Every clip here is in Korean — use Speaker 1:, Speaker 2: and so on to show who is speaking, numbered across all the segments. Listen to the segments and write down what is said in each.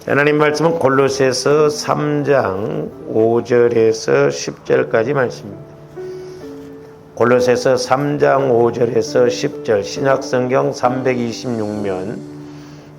Speaker 1: 하나님 말씀은 골로새서 3장 5절에서 10절까지 말씀입니다. 골로새서 3장 5절에서 10절 신약성경 326면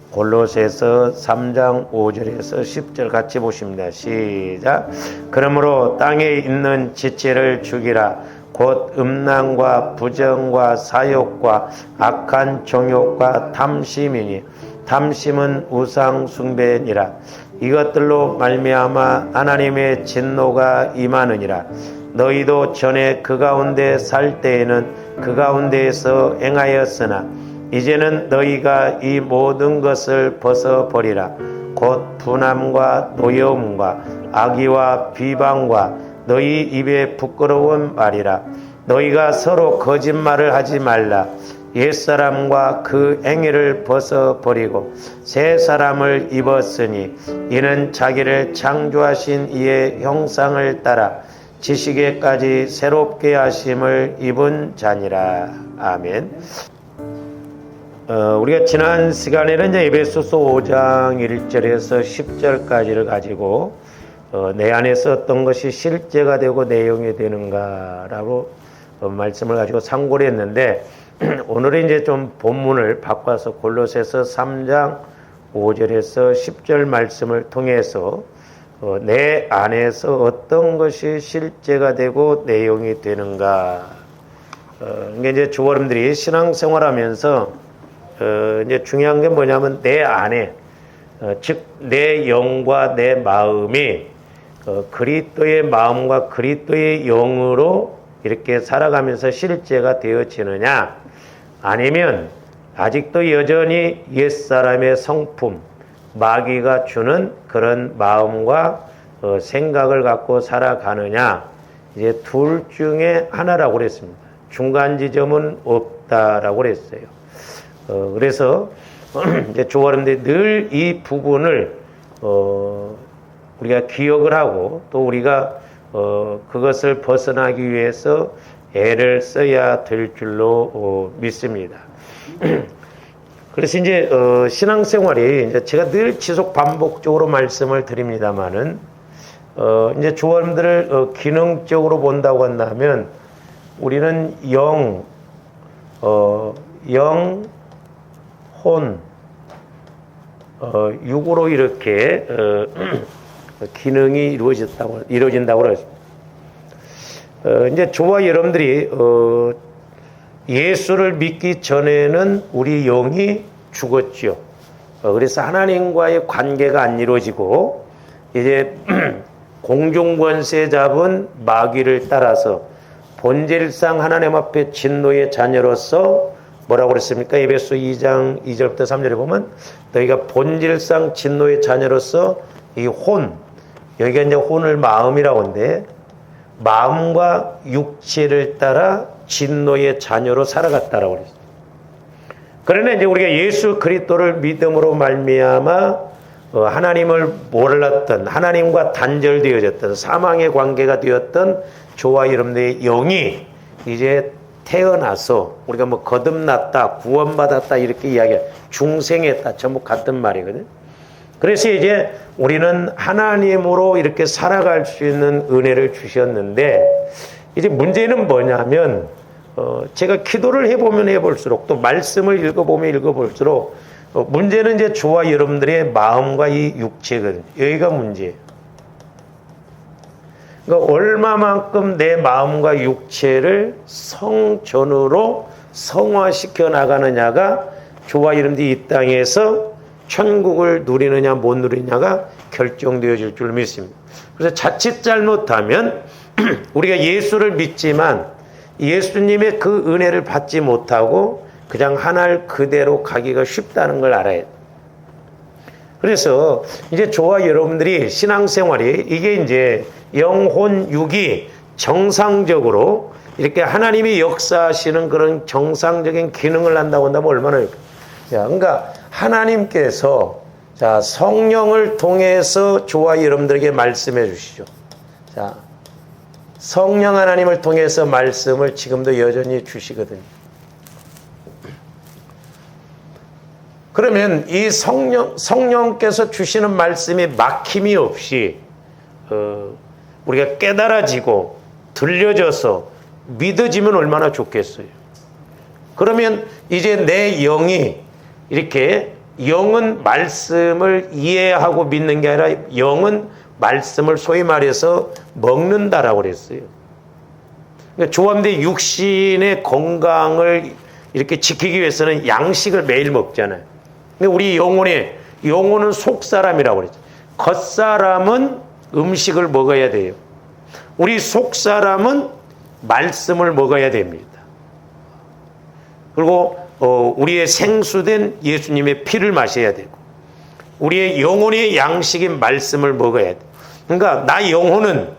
Speaker 1: 골로새서 3장 5절에서 10절 같이 보십니다. 시작. 그러므로 땅에 있는 지체를 죽이라. 곧 음란과 부정과 사욕과 악한 정욕과 탐심이니 탐심은 우상 숭배니라. 이것들로 말미암아 하나님의 진노가 임하느니라. 너희도 전에 그 가운데 살 때에는 그 가운데에서 행하였으나 이제는 너희가 이 모든 것을 벗어버리라. 곧 분함과 노여움과 악의와 비방과 너희 입에 부끄러운 말이라. 너희가 서로 거짓말을 하지 말라. 옛사람과 그 행위를 벗어버리고 새 사람을 입었으니 이는 자기를 창조하신 이의 형상을 따라 지식에까지 새롭게 하심을 입은 자니라. 아멘. 우리가 지난 시간에는 이제 에베소서 5장 1절에서 10절까지를 가지고 내 안에서 어떤 것이 실제가 되고 내용이 되는가라고 말씀을 가지고 상고를 했는데, 오늘은 이제 좀 본문을 바꿔서 골로새서 3장 5절에서 10절 말씀을 통해서 내 안에서 어떤 것이 실제가 되고 내용이 되는가. 이게 이제 주어름들이 신앙생활하면서 이제 중요한 게 뭐냐면 내 안에, 즉 내 영과 내 마음이 그리스도의 마음과 그리스도의 영으로 이렇게 살아가면서 실제가 되어지느냐, 아니면 아직도 여전히 옛사람의 성품, 마귀가 주는 그런 마음과 생각을 갖고 살아가느냐, 이제 둘 중에 하나라고 그랬습니다. 중간 지점은 없다라고 그랬어요. 그래서 이제 조어른데 늘 이 부분을 우리가 기억을 하고 또 우리가 그것을 벗어나기 위해서 애를 써야 될 줄로 믿습니다. 그래서 이제 신앙생활이 이제 제가 늘 지속 반복적으로 말씀을 드립니다만은 이제 조언들을 기능적으로 본다고 한다면 우리는 영, 혼, 육으로 이렇게 기능이 이루어진다고 그러죠. 이제 저와 여러분들이 예수를 믿기 전에는 우리 영이 죽었죠. 그래서 하나님과의 관계가 안 이루어지고 이제 공중권세 잡은 마귀를 따라서 본질상 하나님 앞에 진노의 자녀로서 뭐라고 그랬습니까? 에베소 2장 2절부터 3절에 보면 너희가 본질상 진노의 자녀로서 이 혼, 여기가 이제 혼을 마음이라고 하는데 마음과 육체를 따라 진노의 자녀로 살아갔다라고 그랬어요. 그러나 이제 우리가 예수 그리스도를 믿음으로 말미암아 하나님을 몰랐던, 하나님과 단절되어졌던, 사망의 관계가 되었던 저와 여러분들의 영이 이제 태어나서 우리가 뭐 거듭났다, 구원받았다 이렇게 이야기해, 중생했다, 전부 같은 말이거든. 그래서 이제 우리는 하나님으로 이렇게 살아갈 수 있는 은혜를 주셨는데, 이제 문제는 뭐냐면 제가 기도를 해보면 해볼수록 또 말씀을 읽어보면 읽어볼수록 문제는 이제 저와 여러분들의 마음과 이 육체거든요. 여기가 문제예요. 그러니까 얼마만큼 내 마음과 육체를 성전으로 성화시켜 나가느냐가 저와 여러분들이 이 땅에서 천국을 누리느냐 못 누리느냐가 결정되어질 줄 믿습니다. 그래서 자칫 잘못하면 우리가 예수를 믿지만 예수님의 그 은혜를 받지 못하고 그냥 하늘 그대로 가기가 쉽다는 걸 알아야 돼요. 그래서 이제 저와 여러분들이 신앙생활이 이게 이제 영혼 육이 정상적으로 이렇게 하나님이 역사하시는 그런 정상적인 기능을 한다고 한다면 얼마나 좋을까요? 그러니까 하나님께서 자 성령을 통해서 저와 여러분들에게 말씀해 주시죠. 자 성령 하나님을 통해서 말씀을 지금도 여전히 주시거든요. 그러면 이 성령께서 주시는 말씀이 막힘이 없이 우리가 깨달아지고 들려져서 믿어지면 얼마나 좋겠어요. 그러면 이제 내 영이 이렇게, 영은 말씀을 이해하고 믿는 게 아니라 영은 말씀을 소위 말해서 먹는다라고 그랬어요. 그러니까 조합대 육신의 건강을 이렇게 지키기 위해서는 양식을 매일 먹잖아요. 그러니까 우리 영혼은 속사람이라고 그랬죠. 겉사람은 음식을 먹어야 돼요. 우리 속사람은 말씀을 먹어야 됩니다. 그리고 우리의 생수된 예수님의 피를 마셔야 되고, 우리의 영혼의 양식인 말씀을 먹어야 돼. 그러니까 나 영혼은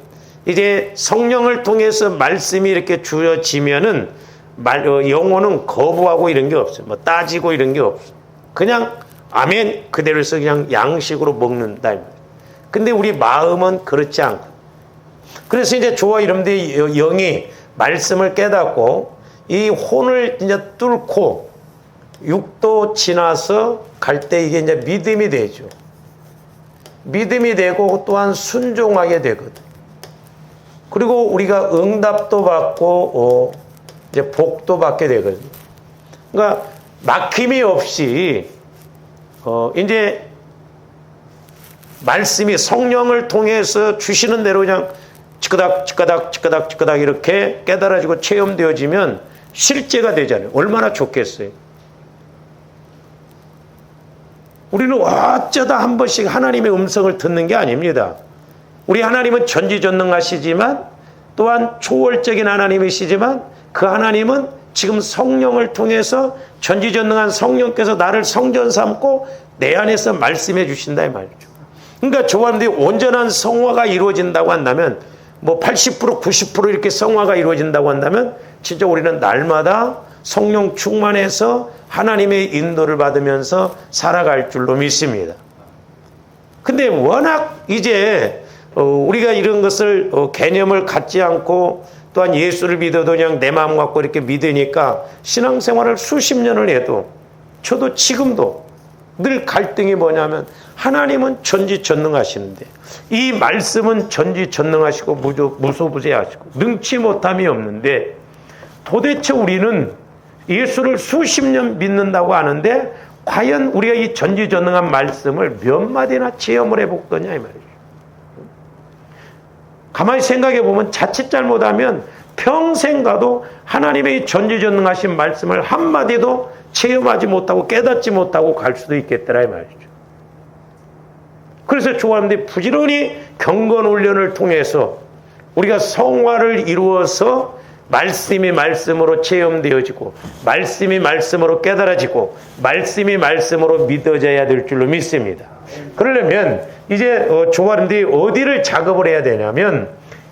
Speaker 1: 이제 성령을 통해서 말씀이 이렇게 주어지면은 영혼은 거부하고 이런 게 없어요. 뭐 따지고 이런 게 없어. 그냥 아멘 그대로 해서 그냥 양식으로 먹는다. 근데 우리 마음은 그렇지 않고, 그래서 이제 저와 여러분들의 영이 말씀을 깨닫고 이 혼을 이제 뚫고 육도 지나서 갈 때 이게 이제 믿음이 되죠. 믿음이 되고 또한 순종하게 되거든. 그리고 우리가 응답도 받고 이제 복도 받게 되거든. 그러니까 막힘이 없이 이제 말씀이 성령을 통해서 주시는 대로 그냥 찌끄닥 이렇게 깨달아지고 체험되어지면 실제가 되잖아요. 얼마나 좋겠어요. 우리는 어쩌다 한 번씩 하나님의 음성을 듣는 게 아닙니다. 우리 하나님은 전지전능하시지만 또한 초월적인 하나님이시지만 그 하나님은 지금 성령을 통해서 전지전능한 성령께서 나를 성전 삼고 내 안에서 말씀해 주신다 이 말이죠. 그러니까 저와는데 온전한 성화가 이루어진다고 한다면, 뭐 80% 90% 이렇게 성화가 이루어진다고 한다면 진짜 우리는 날마다 성령 충만해서 하나님의 인도를 받으면서 살아갈 줄로 믿습니다. 근데 워낙 이제 우리가 이런 것을 개념을 갖지 않고 또한 예수를 믿어도 그냥 내 마음 갖고 이렇게 믿으니까 신앙생활을 수십 년을 해도, 저도 지금도 늘 갈등이 뭐냐면 하나님은 전지전능하시는데 이 말씀은 전지전능하시고 무소부재하시고 능치 못함이 없는데 도대체 우리는 예수를 수십 년 믿는다고 하는데 과연 우리가 이 전지전능한 말씀을 몇 마디나 체험을 해볼 거냐 이 말이죠. 가만히 생각해 보면 자칫 잘못하면 평생 가도 하나님의 전지전능하신 말씀을 한마디도 체험하지 못하고 깨닫지 못하고 갈 수도 있겠더라 이 말이죠. 그래서 좋아하는데 부지런히 경건훈련을 통해서 우리가 성화를 이루어서 말씀이 말씀으로 체험되어지고 말씀이 말씀으로 깨달아지고 말씀이 말씀으로 믿어져야 될 줄로 믿습니다. 그러려면 이제 조아름들이 어디를 작업을 해야 되냐면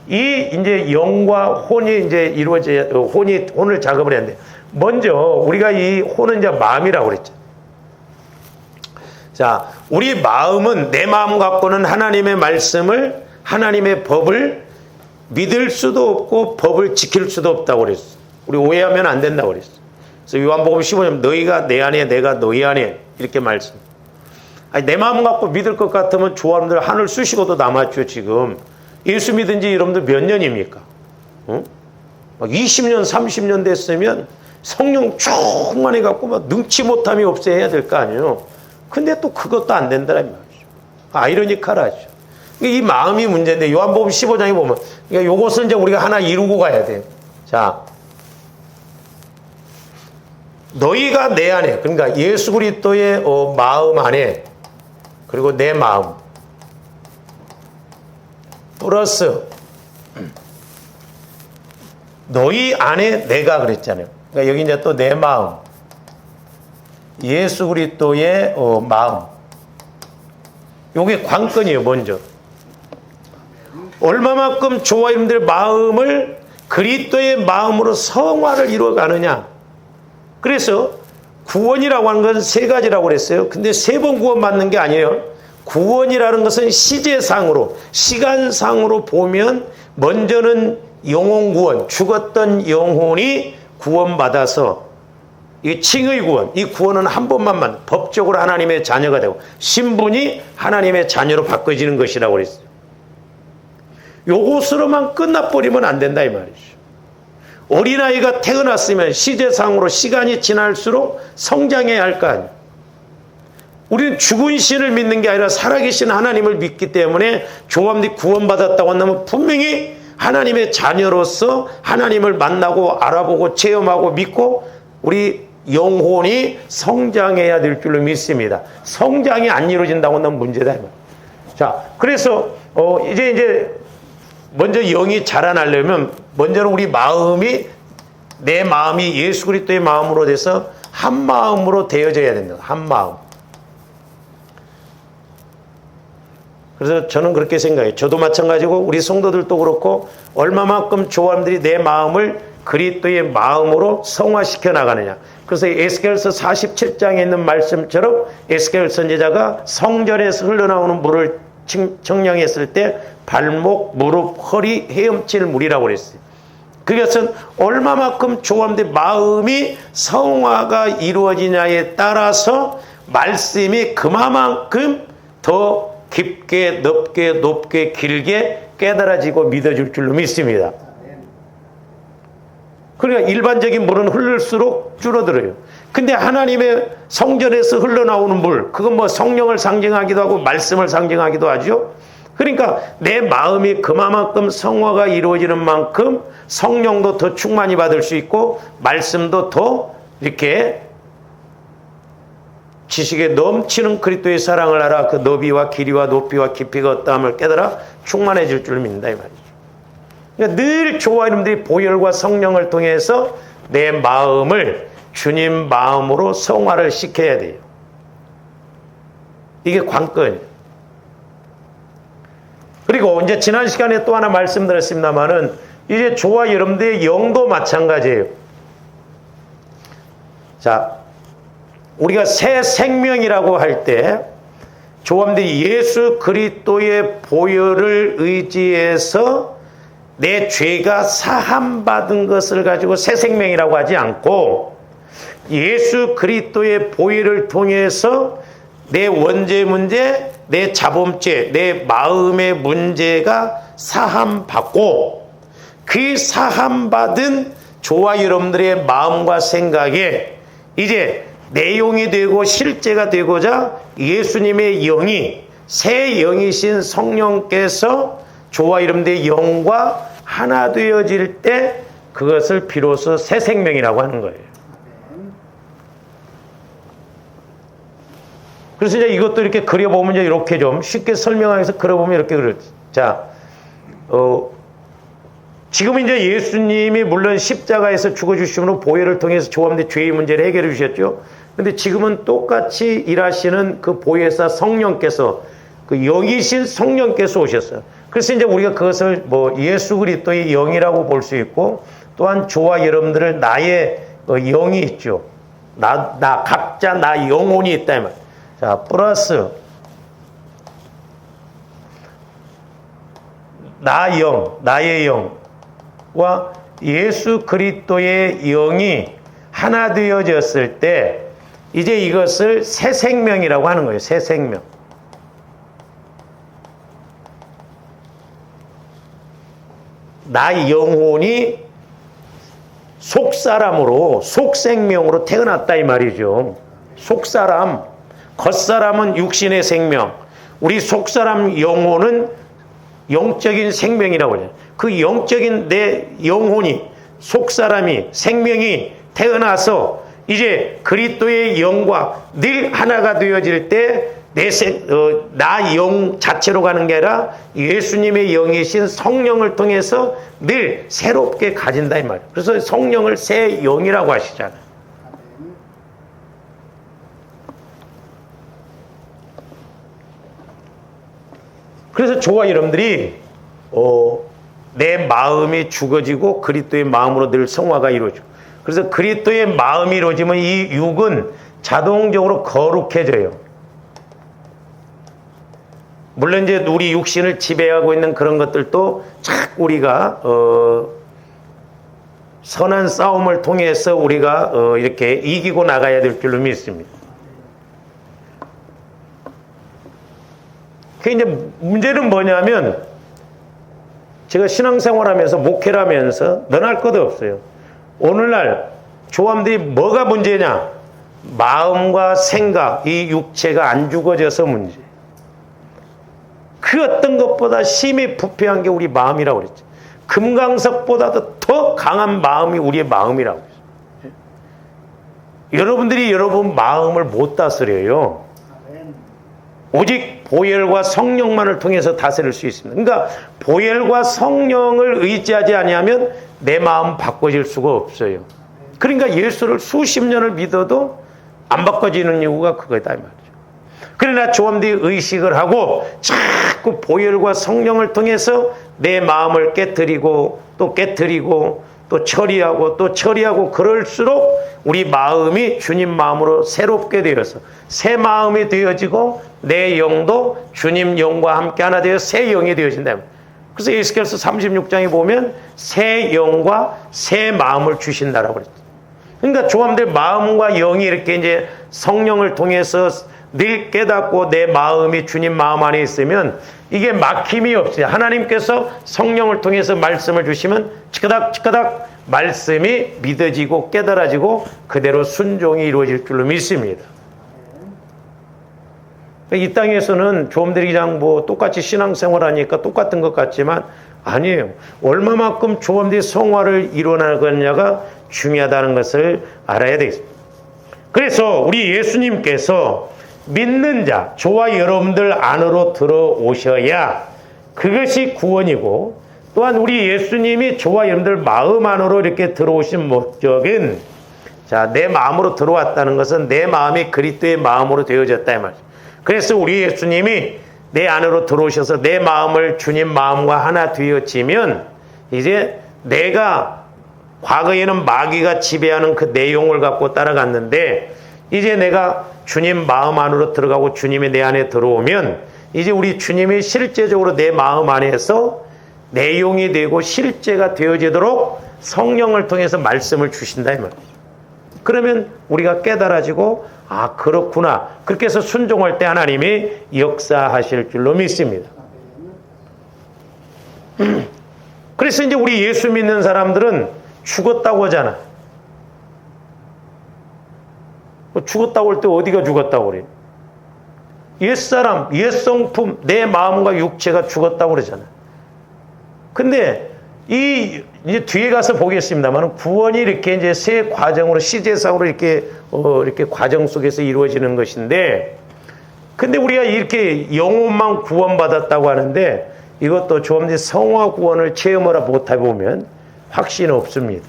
Speaker 1: 이 이제 영과 혼이 이제 이루어져야 혼을 작업을 해야 돼. 먼저 우리가 이 혼은 이제 마음이라고 그랬죠. 자, 우리 마음은 내 마음 갖고는 하나님의 말씀을, 하나님의 법을 믿을 수도 없고 법을 지킬 수도 없다고 그랬어. 우리 오해하면 안 된다고 그랬어. 그래서 요한복음 15장 너희가 내 안에 내가 너희 안에 이렇게 말씀. 아니, 내 마음 갖고 믿을 것 같으면 조아름들 하늘 쑤시고도 남았죠. 지금 예수 믿은 지 여러분들 몇 년입니까? 막 20년 30년 됐으면 성령 충만해 갖고 막 능치 못함이 없어야 될 거 아니에요. 근데 또 그것도 안 된다는 말이죠. 아이러니컬하죠. 이 마음이 문제인데 요한복음 15장에 보면 그러니까 요것은 이제 우리가 하나 이루고 가야 돼요. 자, 너희가 내 안에, 그러니까 예수 그리스도의 마음 안에, 그리고 내 마음 플러스 너희 안에 내가 그랬잖아요. 그러니까 여기 이제 또 내 마음, 예수 그리스도의 마음, 요게 관건이에요. 먼저 얼마만큼 저와 여러분들 마음을 그리스도의 마음으로 성화를 이루어가느냐. 그래서 구원이라고 하는 건 세 가지라고 그랬어요. 근데 세 번 구원받는 게 아니에요. 구원이라는 것은 시제상으로, 시간상으로 보면 먼저는 영혼 구원, 죽었던 영혼이 구원받아서 이 칭의 구원, 이 구원은 한 번만 법적으로 하나님의 자녀가 되고 신분이 하나님의 자녀로 바꿔지는 것이라고 그랬어요. 요것으로만 끝나버리면 안 된다 이 말이죠. 어린아이가 태어났으면 시제상으로 시간이 지날수록 성장해야 할 거 아니에요. 우리는 죽은 신을 믿는 게 아니라 살아계신 하나님을 믿기 때문에 조함들이 구원받았다고 한다면 분명히 하나님의 자녀로서 하나님을 만나고 알아보고 체험하고 믿고 우리 영혼이 성장해야 될 줄로 믿습니다. 성장이 안 이루어진다고 한다면 문제다. 자, 그래서 이제 먼저 영이 자라나려면 먼저는 우리 마음이 내 마음이 예수 그리스도의 마음으로 돼서 한 마음으로 되어져야 된다. 한 마음. 그래서 저는 그렇게 생각해요. 저도 마찬가지고 우리 성도들도 그렇고 얼마만큼 조함들이 내 마음을 그리스도의 마음으로 성화시켜 나가느냐. 그래서 에스겔서 47장에 있는 말씀처럼 에스겔 선지자가 성전에서 흘러나오는 물을 청량했을 때 발목, 무릎, 허리 헤엄칠 물이라고 그랬어요. 그것은 얼마만큼 조함들의 마음이 성화가 이루어지냐에 따라서 말씀이 그만큼 더 깊게 넓게 높게 길게 깨달아지고 믿어질 줄로 믿습니다. 그러니까 일반적인 물은 흐를수록 줄어들어요. 근데 하나님의 성전에서 흘러나오는 물, 그건 뭐 성령을 상징하기도 하고 말씀을 상징하기도 하죠. 그러니까 내 마음이 그만큼 성화가 이루어지는 만큼 성령도 더 충만히 받을 수 있고 말씀도 더 이렇게 지식에 넘치는 그리스도의 사랑을 알아 그 너비와 길이와 높이와 깊이가 어떠함을 깨달아 충만해질 줄 믿는다 이 말이죠. 그러니까 늘 저와 여러분들이 보혈과 성령을 통해서 내 마음을 주님 마음으로 성화를 시켜야 돼요. 이게 관건이에요. 그리고 이제 지난 시간에 또 하나 말씀드렸습니다만은 이제 저와 여러분들의 영도 마찬가지예요. 자, 우리가 새 생명이라고 할 때 조함들이 예수 그리스도의 보혈을 의지해서 내 죄가 사함받은 것을 가지고 새 생명이라고 하지 않고 예수 그리스도의 보혈을 통해서 내 원죄 문제, 내 자범죄, 내 마음의 문제가 사함받고 그 사함받은 저와 여러분들의 마음과 생각에 이제 내용이 되고 실제가 되고자 예수님의 영이 새 영이신 성령께서 저와 여러분들의 영과 하나 되어질 때 그것을 비로소 새 생명이라고 하는 거예요. 그래서 이제 이것도 이렇게 그려보면 이제 이렇게 좀 쉽게 설명하기 위해서 그려보면 이렇게 그려요. 자, 지금 이제 예수님이 물론 십자가에서 죽어주심으로 보혈을 통해서 조함대 죄의 문제를 해결해 주셨죠. 근데 지금은 똑같이 일하시는 그 보혜사 성령께서 그 영이신 성령께서 오셨어요. 그래서 이제 우리가 그것을 뭐 예수 그리스도의 영이라고 볼 수 있고 또한 저와 여러분들을 나의 영이 있죠. 각자 나 영혼이 있다 이 말. 자, 플러스 나 영, 나의 영과 예수 그리스도의 영이 하나 되어졌을 때 이제 이것을 새 생명이라고 하는 거예요. 새 생명. 나 영혼이 속사람으로 속생명으로 태어났다 이 말이죠. 속사람, 겉사람은 육신의 생명, 우리 속사람 영혼은 영적인 생명이라고 해요. 그 영적인 내 영혼이 속사람이 생명이 태어나서 이제 그리스도의 영과 늘 하나가 되어질 때 나 영 자체로 가는 게 아니라 예수님의 영이신 성령을 통해서 늘 새롭게 가진다 이 말이에요. 그래서 성령을 새 영이라고 하시잖아요. 그래서 저와 여러분들이 내 마음이 죽어지고 그리스도의 마음으로 늘 성화가 이루어져. 그래서 그리스도의 마음이 이루어지면 이 육은 자동적으로 거룩해져요. 물론 이제 우리 육신을 지배하고 있는 그런 것들도 자꾸 우리가 선한 싸움을 통해서 우리가 이렇게 이기고 나가야 될 줄로 믿습니다. 그 이제 문제는 뭐냐면 제가 신앙생활하면서 목회를 하면서 너나 할 것도 없어요. 오늘날 조함들이 뭐가 문제냐? 마음과 생각, 이 육체가 안 죽어져서 문제. 그 어떤 것보다 심히 부패한 게 우리 마음이라고 그랬죠. 금강석보다도 더 강한 마음이 우리의 마음이라고 그랬어요. 여러분들이 여러분 마음을 못 다스려요. 오직 보혈과 성령만을 통해서 다스릴 수 있습니다. 그러니까 보혈과 성령을 의지하지 아니하면 내 마음 바꿔질 수가 없어요. 그러니까 예수를 수십 년을 믿어도 안 바꿔지는 이유가 그거다 이 말이죠. 그러나 조함들이 의식을 하고 자꾸 보혈과 성령을 통해서 내 마음을 깨트리고 또 깨트리고 또 처리하고 그럴수록 우리 마음이 주님 마음으로 새롭게 되어서 새 마음이 되어지고 내 영도 주님 영과 함께 하나 되어 새 영이 되어진다. 그래서 에스겔서 36장에 보면 새 영과 새 마음을 주신다라고 그랬죠. 그러니까 조함들 마음과 영이 이렇게 이제 성령을 통해서 늘 깨닫고 내 마음이 주님 마음 안에 있으면 이게 막힘이 없어요. 하나님께서 성령을 통해서 말씀을 주시면 치까닥 말씀이 믿어지고 깨달아지고 그대로 순종이 이루어질 줄로 믿습니다. 이 땅에서는 조함들이 그냥 뭐 똑같이 신앙생활 하니까 똑같은 것 같지만 아니에요. 얼마만큼 조함들이 성화를 이뤄나가느냐가 중요하다는 것을 알아야 되겠습니다. 그래서 우리 예수님께서 믿는 자, 저와 여러분들 안으로 들어오셔야 그것이 구원이고, 또한 우리 예수님이 저와 여러분들 마음 안으로 이렇게 들어오신 목적은, 자, 내 마음으로 들어왔다는 것은 내 마음이 그리스도의 마음으로 되어졌다 이 말이죠. 그래서 우리 예수님이 내 안으로 들어오셔서 내 마음을 주님 마음과 하나 되어지면 이제 내가 과거에는 마귀가 지배하는 그 내용을 갖고 따라갔는데 이제 내가 주님 마음 안으로 들어가고 주님이 내 안에 들어오면 이제 우리 주님이 실제적으로 내 마음 안에서 내용이 되고 실제가 되어지도록 성령을 통해서 말씀을 주신다 이 말이죠. 그러면 우리가 깨달아지고 아 그렇구나. 그렇게 해서 순종할 때 하나님이 역사하실 줄로 믿습니다. 그래서 이제 우리 예수 믿는 사람들은 죽었다고 하잖아. 죽었다고 할 때 어디가 죽었다고 그래? 옛사람, 옛성품, 내 마음과 육체가 죽었다고 그러잖아. 근데 이제 뒤에 가서 보겠습니다만 구원이 이렇게 이제 세 과정으로 시제사으로 이렇게 과정 속에서 이루어지는 것인데, 근데 우리가 이렇게 영혼만 구원받았다고 하는데 이것도 좀 성화 구원을 체험하라 못해 보면 확신 없습니다.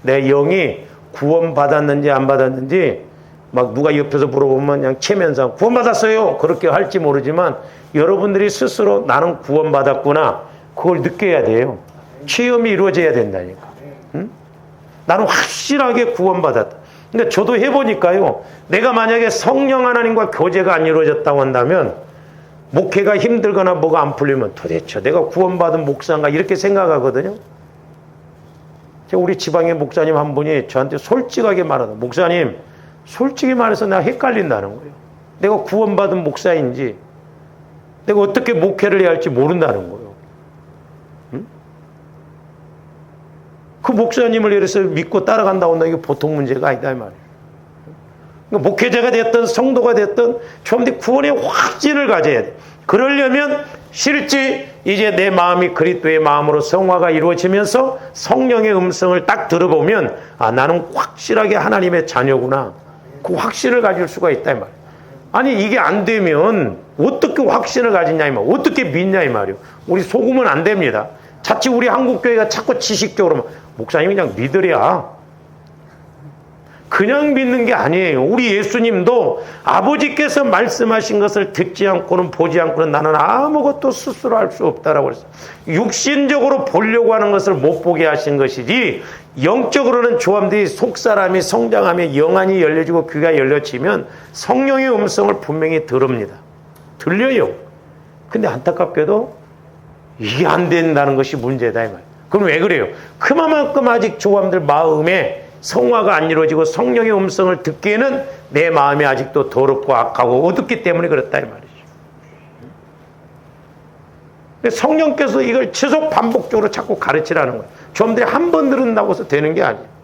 Speaker 1: 내 영이 구원받았는지 안 받았는지 막 누가 옆에서 물어보면 그냥 체면상 구원받았어요 그렇게 할지 모르지만 여러분들이 스스로 나는 구원받았구나 그걸 느껴야 돼요. 체험이 이루어져야 된다니까. 응? 나는 확실하게 구원받았다. 근데 저도 해보니까요, 내가 만약에 성령 하나님과 교제가 안 이루어졌다고 한다면 목회가 힘들거나 뭐가 안 풀리면 도대체 내가 구원받은 목사인가 이렇게 생각하거든요. 우리 지방의 목사님 한 분이 저한테 솔직하게 말하다. 목사님, 솔직히 말해서 내가 헷갈린다는 거예요. 내가 구원받은 목사인지 내가 어떻게 목회를 해야 할지 모른다는 거예요. 응? 그 목사님을 예를 믿고 따라간다고 한다. 이게 보통 문제가 아니다 이 말이에요. 그러니까 목회자가 됐든 성도가 됐든 처음에 구원의 확신을 가져야 돼. 그러려면 실제 이제 내 마음이 그리스도의 마음으로 성화가 이루어지면서 성령의 음성을 딱 들어보면 아 나는 확실하게 하나님의 자녀구나. 그 확신을 가질 수가 있다 이 말이에요. 아니 이게 안 되면 어떻게 확신을 가지냐 이 말이에요. 어떻게 믿냐 이 말이에요. 우리 속으면 안 됩니다. 자칫 우리 한국교회가 자꾸 지식적으로 목사님이 그냥 믿으랴. 그냥 믿는 게 아니에요. 우리 예수님도 아버지께서 말씀하신 것을 듣지 않고는 보지 않고는 나는 아무것도 스스로 할 수 없다라고 했어요. 육신적으로 보려고 하는 것을 못 보게 하신 것이지 영적으로는 조함들이 속사람이 성장하며 영안이 열려지고 귀가 열려지면 성령의 음성을 분명히 들읍니다. 들려요. 근데 안타깝게도 이게 안 된다는 것이 문제다 이 말이에요. 그럼 왜 그래요? 그만큼 아직 조함들 마음에 성화가 안 이루어지고 성령의 음성을 듣기에는 내 마음이 아직도 더럽고 악하고 어둡기 때문에 그렇다 이 말이죠. 성령께서 이걸 지속 반복적으로 자꾸 가르치라는 거예요. 조함들이 한 번 들은다고 해서 되는 게 아니에요.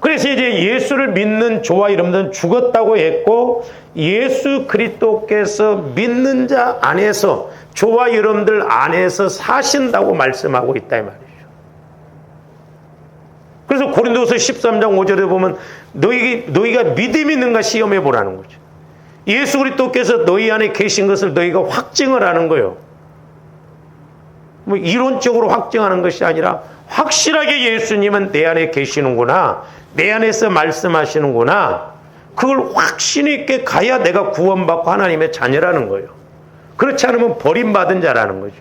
Speaker 1: 그래서 이제 예수를 믿는 저와 여러분들은 죽었다고 했고, 예수 그리스도께서 믿는 자 안에서, 저와 여러분들 안에서 사신다고 말씀하고 있다 이 말이죠. 그래서 고린도서 13장 5절에 보면 너희가 믿음이 있는가 시험해 보라는 거죠. 예수 그리스도께서 너희 안에 계신 것을 너희가 확증을 하는 거예요. 뭐 이론적으로 확증하는 것이 아니라 확실하게 예수님은 내 안에 계시는구나, 내 안에서 말씀하시는구나, 그걸 확신 있게 가야 내가 구원받고 하나님의 자녀라는 거예요. 그렇지 않으면 버림받은 자라는 거죠.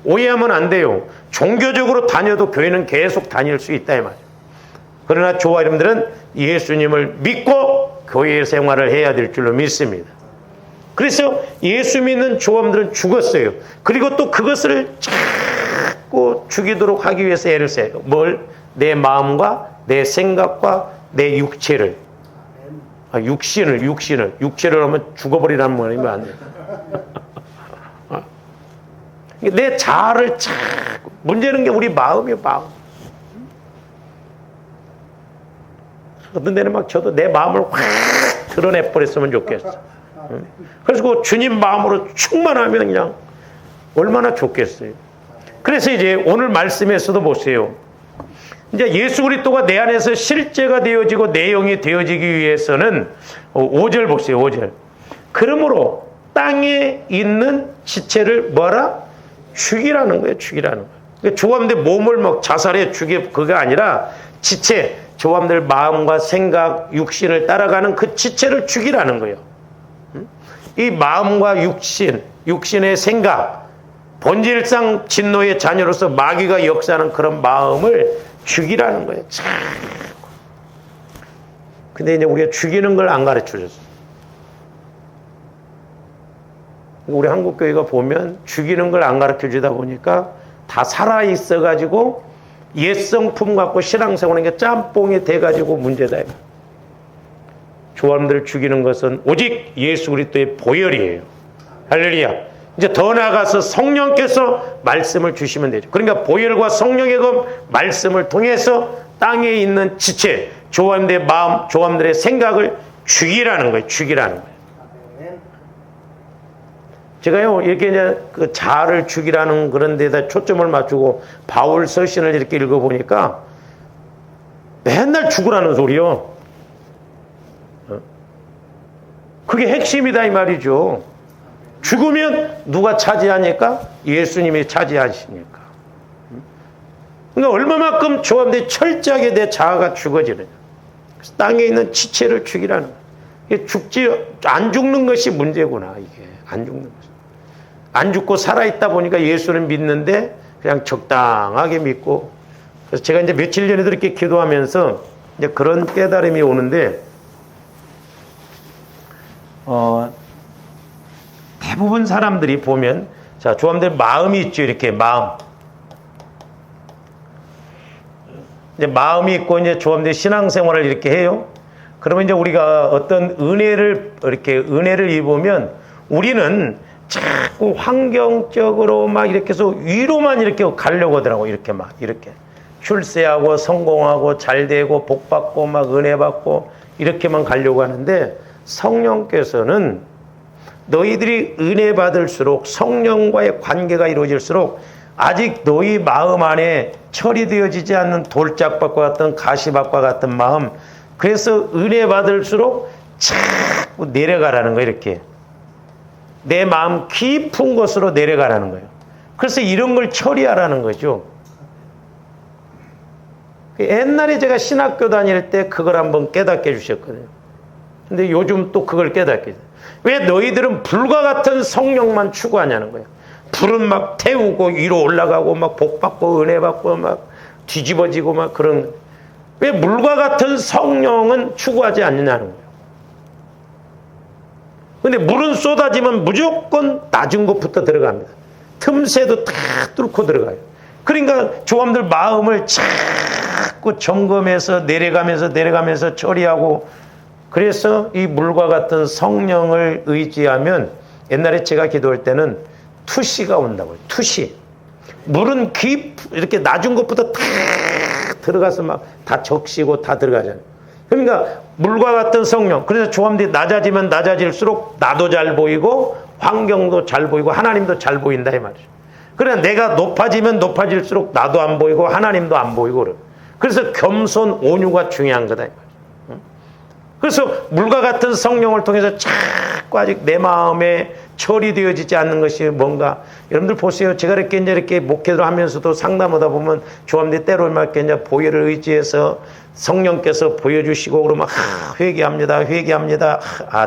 Speaker 1: 오해하면 안 돼요. 종교적으로 다녀도 교회는 계속 다닐 수 있다 이 말이에요. 그러나 저와 여러분들은 예수님을 믿고 교회 생활을 해야 될 줄로 믿습니다. 그래서 예수 믿는 조함들은 죽었어요. 그리고 또 그것을 자꾸 죽이도록 하기 위해서 애를 써요. 뭘? 내 마음과 내 생각과 내 육체를. 육체를 하면 죽어버리라는 말이면 안 돼요. 내 자아를 자꾸, 문제는 게 우리 마음이에요, 마음. 어떤 데는 막 저도 내 마음을 확 드러내버렸으면 좋겠어. 그래서 그 주님 마음으로 충만하면 그냥 얼마나 좋겠어요. 그래서 이제 오늘 말씀에서도 보세요. 이제 예수 그리스도가 내 안에서 실제가 되어지고 내 영이 되어지기 위해서는 5절 보세요. 5절. 그러므로 땅에 있는 지체를 뭐라? 죽이라는 거예요. 죽이라는 거예요. 조함들 몸을 막 자살해 죽여, 그게 아니라 지체, 조함들 마음과 생각, 육신을 따라가는 그 지체를 죽이라는 거예요. 이 마음과 육신의 생각, 본질상 진노의 자녀로서 마귀가 역사하는 그런 마음을 죽이라는 거예요. 근데 이제 우리가 죽이는 걸 안 가르쳐 줬어요. 우리 한국교회가 보면 죽이는 걸 안 가르쳐 주다 보니까 다 살아있어 가지고 옛성품 갖고 신앙생활하는 게 짬뽕이 돼 가지고 문제다. 조함들을 죽이는 것은 오직 예수 그리스도의 보혈이에요. 할렐루야. 이제 더 나아가서 성령께서 말씀을 주시면 되죠. 그러니까 보혈과 성령의 그 말씀을 통해서 땅에 있는 지체, 조함들의 마음, 조함들의 생각을 죽이라는 거예요. 죽이라는 거예요. 제가요, 이렇게 이제 그 자아를 죽이라는 그런 데다 초점을 맞추고 바울 서신을 이렇게 읽어보니까 맨날 죽으라는 소리요. 그게 핵심이다 이 말이죠. 죽으면 누가 차지하니까? 예수님이 차지하시니까. 그러니까 얼마만큼 조함들이 철저하게 내 자아가 죽어지느냐. 그래서 땅에 있는 지체를 죽이라는 거예요. 안 죽는 것이 문제구나, 이게. 안 죽는 것이. 안 죽고 살아있다 보니까 예수를 믿는데 그냥 적당하게 믿고. 그래서 제가 이제 며칠 전에도 이렇게 기도하면서 이제 그런 깨달음이 오는데, 대부분 사람들이 보면, 자, 조함들 마음이 있죠, 이렇게 마음. 이제 마음이 있고, 이제 조함들 신앙생활을 이렇게 해요. 그러면 이제 우리가 어떤 은혜를 입으면 우리는 자꾸 환경적으로 막 이렇게 해서 위로만 이렇게 가려고 하더라고. 이렇게 출세하고 성공하고 잘 되고 복 받고 막 은혜 받고 이렇게만 가려고 하는데, 성령께서는 너희들이 은혜 받을수록 성령과의 관계가 이루어질수록 아직 너희 마음 안에 처리되어지지 않는 돌짝밭과 같은 가시밭과 같은 마음, 그래서 은혜 받을수록 자꾸 내려가라는 거예요. 이렇게 내 마음 깊은 곳으로 내려가라는 거예요. 그래서 이런 걸 처리하라는 거죠. 옛날에 제가 신학교 다닐 때 그걸 한번 깨닫게 해주셨거든요. 근데 요즘 또 그걸 깨닫게 해요. 왜 너희들은 불과 같은 성령만 추구하냐는 거예요. 불은 막 태우고 위로 올라가고 막 복 받고 은혜 받고 막 뒤집어지고 막 그런, 왜 물과 같은 성령은 추구하지 않느냐는 거예요. 근데 물은 쏟아지면 무조건 낮은 곳부터 들어갑니다. 틈새도 다 뚫고 들어가요. 그러니까 조함들 마음을 자꾸 점검해서 내려가면서 처리하고, 그래서 이 물과 같은 성령을 의지하면, 옛날에 제가 기도할 때는 투시가 온다고요. 투시. 물은 이렇게 낮은 것부터 다 들어가서 막 다 적시고 다 들어가잖아요. 그러니까 물과 같은 성령. 그래서 조함들이 낮아지면 낮아질수록 나도 잘 보이고 환경도 잘 보이고 하나님도 잘 보인다 이 말이죠. 그래 내가 높아지면 높아질수록 나도 안 보이고 하나님도 안 보이고 그래. 그래서 겸손 온유가 중요한 거다 이 말이죠. 그래서 물과 같은 성령을 통해서 자꾸 아직 내 마음에 처리되어지지 않는 것이 뭔가. 여러분들 보세요. 제가 이렇게 목회를 하면서도 상담하다 보면 조함들이 때로 이제 보혈을 의지해서 성령께서 보여주시고 그러면 회개합니다.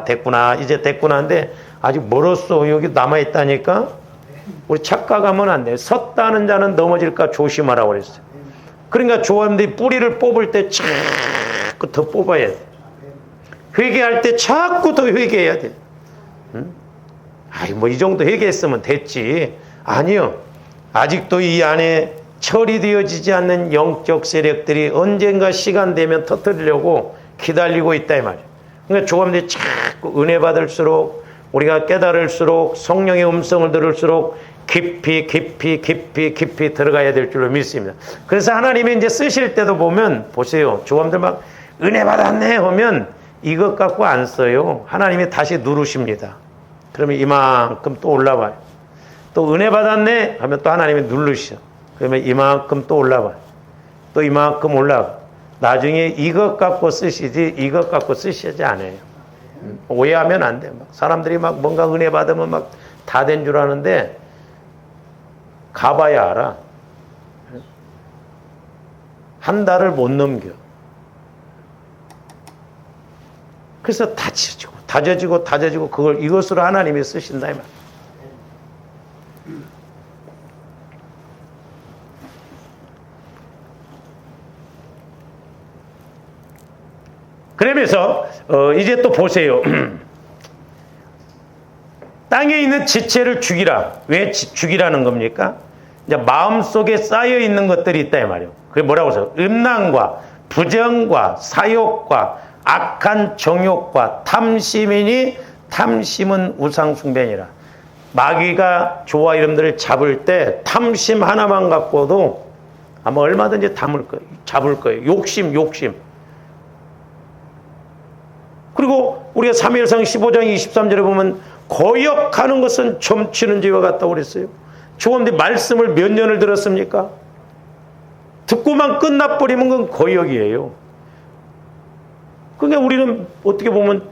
Speaker 1: 됐구나. 이제 됐구나. 하는데 아직 멀었어. 여기 남아있다니까. 우리 착각하면 안 돼. 섰다는 자는 넘어질까 조심하라고 그랬어요. 그러니까 조함들이 뿌리를 뽑을 때 자꾸 더 뽑아야 돼. 회개할 때 자꾸 더 회개해야 돼. 이 정도 회개했으면 됐지. 아니요. 아직도 이 안에 처리되어지지 않는 영적 세력들이 언젠가 시간 되면 터뜨리려고 기다리고 있다 이 말이에요. 그러니까 조감들이 자꾸 은혜 받을수록, 우리가 깨달을수록, 성령의 음성을 들을수록 깊이 들어가야 될 줄로 믿습니다. 그래서 하나님이 이제 쓰실 때도 보면, 보세요. 조감들 막 은혜 받았네 하면 이것 갖고 안 써요. 하나님이 다시 누르십니다. 그러면 이만큼 또 올라와요. 또 은혜 받았네 하면 또 하나님이 누르셔. 그러면 이만큼 또 올라와요. 또 이만큼 올라가. 나중에 이것 갖고 쓰시지 이것 갖고 쓰시지 않아요. 오해하면 안 돼요. 사람들이 막 뭔가 은혜 받으면 막 다 된 줄 아는데 가봐야 알아. 한 달을 못 넘겨. 그래서 다져지고 그걸 이것으로 하나님이 쓰신다 이 말. 그러면서 이제 또 보세요. 땅에 있는 지체를 죽이라. 왜 죽이라는 겁니까? 이제 마음속에 쌓여 있는 것들이 있다 이 말이에요. 그게 뭐라고 해서 음란과 부정과 사욕과 악한 정욕과 탐심이니 탐심은 우상숭배니라. 마귀가 조와 이름들을 잡을 때 탐심 하나만 갖고도 아마 얼마든지 잡을 거예요. 욕심. 그리고 우리가 사무엘상 15장 23절에 보면 거역하는 것은 점치는 죄와 같다고 그랬어요. 조감들이 말씀을 몇 년을 들었습니까? 듣고만 끝나버리면 그건 거역이에요. 그러니까 우리는 어떻게 보면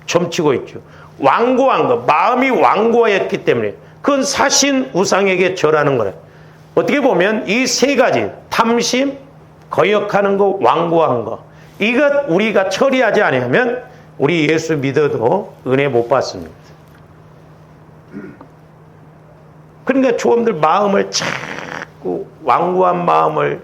Speaker 1: 점치고 있죠. 완고한 거, 마음이 완고하였기 때문에 그건 사신 우상에게 절하는 거래. 어떻게 보면 이 세 가지, 탐심, 거역하는 거, 완고한 거, 이것 우리가 처리하지 않으면 우리 예수 믿어도 은혜 못 받습니다. 그러니까 조금들 마음을 자꾸 완고한 마음을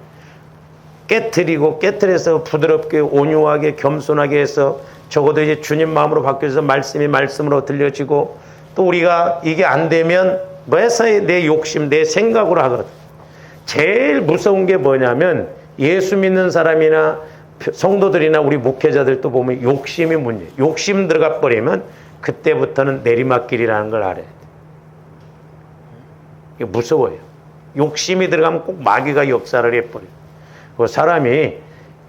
Speaker 1: 깨트려서 부드럽게 온유하게 겸손하게 해서 적어도 이제 주님 마음으로 바뀌어서 말씀이 말씀으로 들려지고, 또 우리가 이게 안 되면 매사에 내 욕심, 내 생각으로 하거든. 제일 무서운 게 뭐냐면 예수 믿는 사람이나 성도들이나 우리 목회자들도 보면 욕심이 문제예요. 욕심 들어가 버리면 그때부터는 내리막길이라는 걸 알아야 돼. 이게 무서워요. 욕심이 들어가면 꼭 마귀가 역사를 해버려요. 그 사람이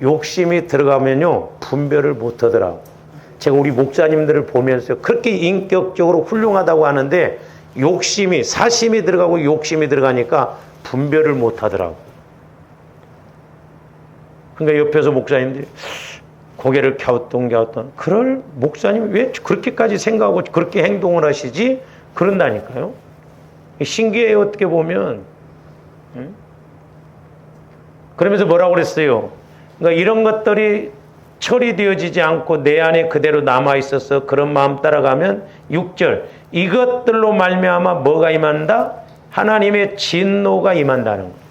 Speaker 1: 욕심이 들어가면요 분별을 못 하더라고. 제가 우리 목사님들을 보면서 그렇게 인격적으로 훌륭하다고 하는데 욕심이, 사심이 들어가고 욕심이 들어가니까 분별을 못 하더라고. 그러니까 옆에서 목사님들이 고개를 갸우뚱 그럴 목사님이 왜 그렇게까지 생각하고 그렇게 행동을 하시지? 그런다니까요. 신기해요. 어떻게 보면. 그러면서 뭐라고 그랬어요? 그러니까 이런 것들이 처리되어지지 않고 내 안에 그대로 남아있어서 그런 마음 따라가면 6절 이것들로 말미암아 뭐가 임한다? 하나님의 진노가 임한다는 거예요.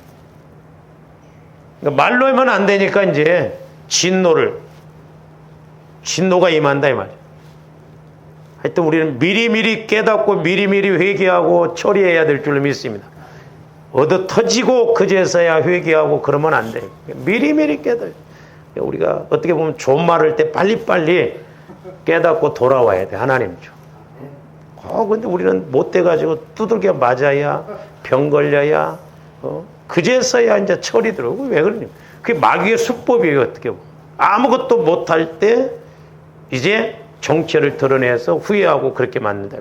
Speaker 1: 그러니까 말로 하면 안 되니까 이제 진노가 임한다 이 말이에요. 하여튼 우리는 미리미리 깨닫고 미리미리 회개하고 처리해야 될 줄로 믿습니다. 얻어 터지고 그제서야 회개하고 그러면 안 돼요. 미리미리 깨닫어요. 우리가 어떻게 보면 좋은 말 할 때 빨리빨리 깨닫고 돌아와야 돼. 하나님 줘. 근데 우리는 못 돼가지고 두들겨 맞아야 병 걸려야 그제서야 이제 철이 들어오고. 왜 그러냐? 그게 마귀의 수법이에요. 어떻게 보면 아무것도 못할 때 이제 정체를 드러내서 후회하고 그렇게 만든다.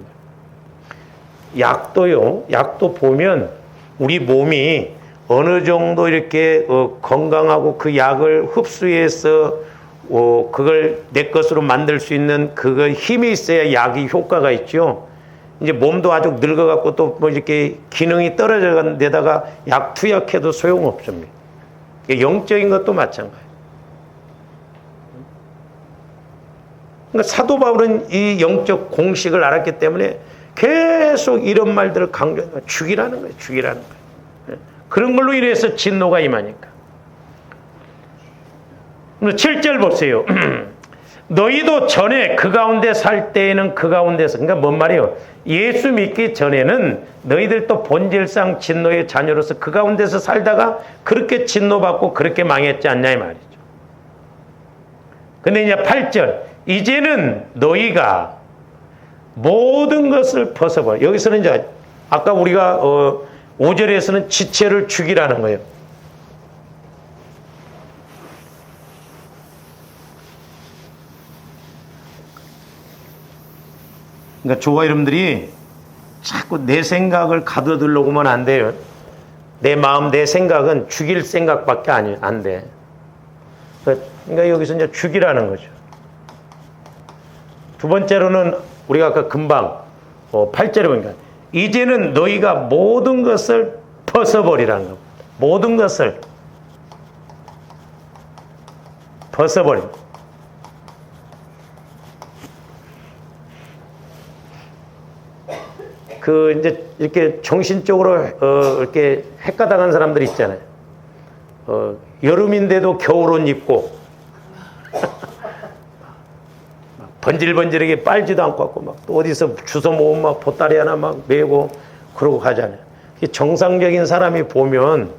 Speaker 1: 약도요. 약도 보면 우리 몸이 어느 정도 이렇게 건강하고 그 약을 흡수해서 그걸 내 것으로 만들 수 있는 그거 힘이 있어야 약이 효과가 있죠. 이제 몸도 아주 늙어갖고 또 뭐 이렇게 기능이 떨어져 데다가 약 투약해도 소용없습니다. 영적인 것도 마찬가지예요. 그러니까 사도 바울은 이 영적 공식을 알았기 때문에 계속 이런 말들을 강조해요. 죽이라는 거예요. 죽이라는 거예요. 그런 걸로 인해서 진노가 임하니까. 7절 보세요. 너희도 전에 그 가운데 살 때에는 그 가운데서, 그러니까 뭔 말이에요? 예수 믿기 전에는 너희들도 본질상 진노의 자녀로서 그 가운데서 살다가 그렇게 진노받고 그렇게 망했지 않냐 이 말이죠. 근데 이제 8절, 이제는 너희가 모든 것을 벗어버려. 여기서는 이제 아까 우리가 5절에서는 지체를 죽이라는 거예요. 그러니까 저와 여러분들이 자꾸 내 생각을 가둬들려고 하면 안 돼요. 내 마음, 내 생각은 죽일 생각밖에 안 돼. 그러니까 여기서 이제 죽이라는 거죠. 두 번째로는 우리가 아까 금방 8절에 보니까 이제는 너희가 모든 것을 벗어버리라는 겁니다. 모든 것을 벗어버립니다. 이제 이렇게 정신적으로 이렇게 헷가당한 사람들 있잖아요. 여름인데도 겨울옷 입고 번질번질하게 빨지도 않고 왔고 막 또 어디서 주워 모으면 막 보따리 하나 막 메고 그러고 가잖아요. 정상적인 사람이 보면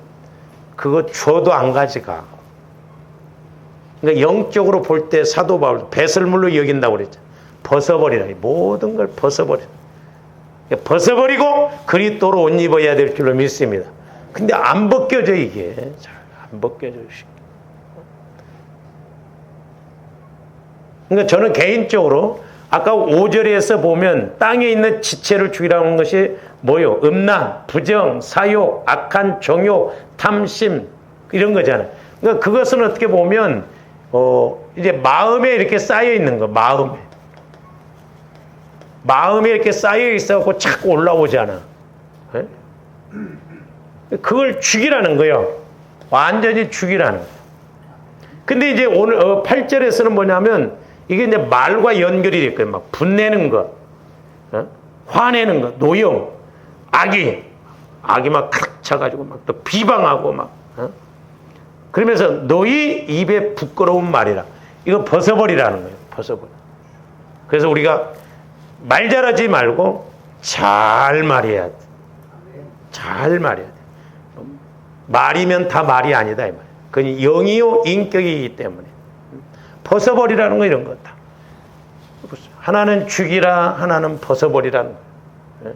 Speaker 1: 그거 줘도 안 가져가. 그러니까 영적으로 볼 때 사도 바울 배설물로 여긴다고 그랬잖아요. 벗어버리라. 모든 걸 벗어버리라. 벗어버리고 그리스도로 옷 입어야 될 줄로 믿습니다. 근데 안 벗겨져 이게. 잘 안 벗겨져. 그러니까 저는 개인적으로 아까 5절에서 보면 땅에 있는 지체를 죽이라는 것이 뭐요? 음란, 부정, 사욕, 악한 정욕, 탐심 이런 거잖아요. 그러니까 그것은 어떻게 보면 이제 마음에 이렇게 쌓여 있는 거. 마음에 이렇게 쌓여 있어갖고 자꾸 올라오잖아. 네? 그걸 죽이라는 거예요. 완전히 죽이라는 거예요. 근데 이제 오늘 8절에서는 뭐냐면 이게 이제 말과 연결이 될 거예요. 막 분내는 거, 화내는 거, 노용, 악이 막 가득 차가지고 막 또 비방하고 막. 그러면서 너희 입에 부끄러운 말이라. 이거 벗어버리라는 거예요. 벗어버려. 그래서 우리가 말 잘하지 말고 잘 말해야 돼. 잘 말해야 돼. 말이면 다 말이 아니다 이 말이에요. 그건 영이요 인격이기 때문에 벗어버리라는 거 이런 거다. 하나는 죽이라, 하나는 벗어버리라는 거예요.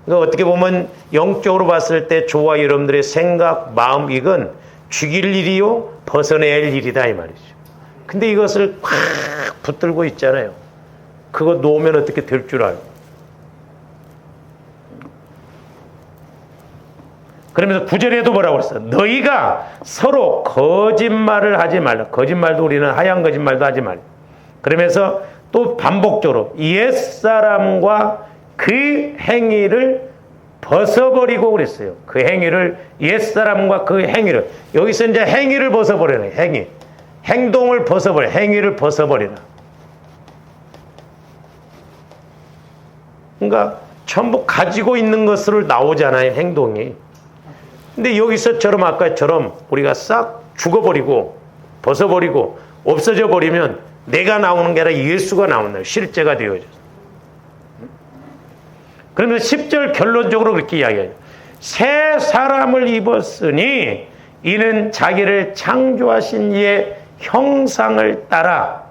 Speaker 1: 그러니까 어떻게 보면 영적으로 봤을 때 저와 여러분들의 생각, 마음 이건 죽일 일이요 벗어낼 일이다 이 말이죠. 근데 이것을 꽉 붙들고 있잖아요. 그거 놓으면 어떻게 될 줄 알고. 그러면서 9절에도 뭐라고 그랬어? 너희가 서로 거짓말을 하지 말라. 거짓말도 우리는 하얀 거짓말도 하지 말라. 그러면서 또 반복적으로 옛사람과 그 행위를 벗어버리고 그랬어요. 그 행위를, 옛사람과 그 행위를. 여기서 이제 행위를 벗어버리네. 행위. 행동을 벗어버려. 행위를 벗어버리라. 그러니까 전부 가지고 있는 것으로 나오잖아요. 행동이. 근데 여기서처럼 아까처럼 우리가 싹 죽어버리고 벗어버리고 없어져 버리면 내가 나오는 게 아니라 예수가 나온다. 실제가 되어져. 그러면서 10절 결론적으로 그렇게 이야기해요. 새 사람을 입었으니 이는 자기를 창조하신 이의 형상을 따라서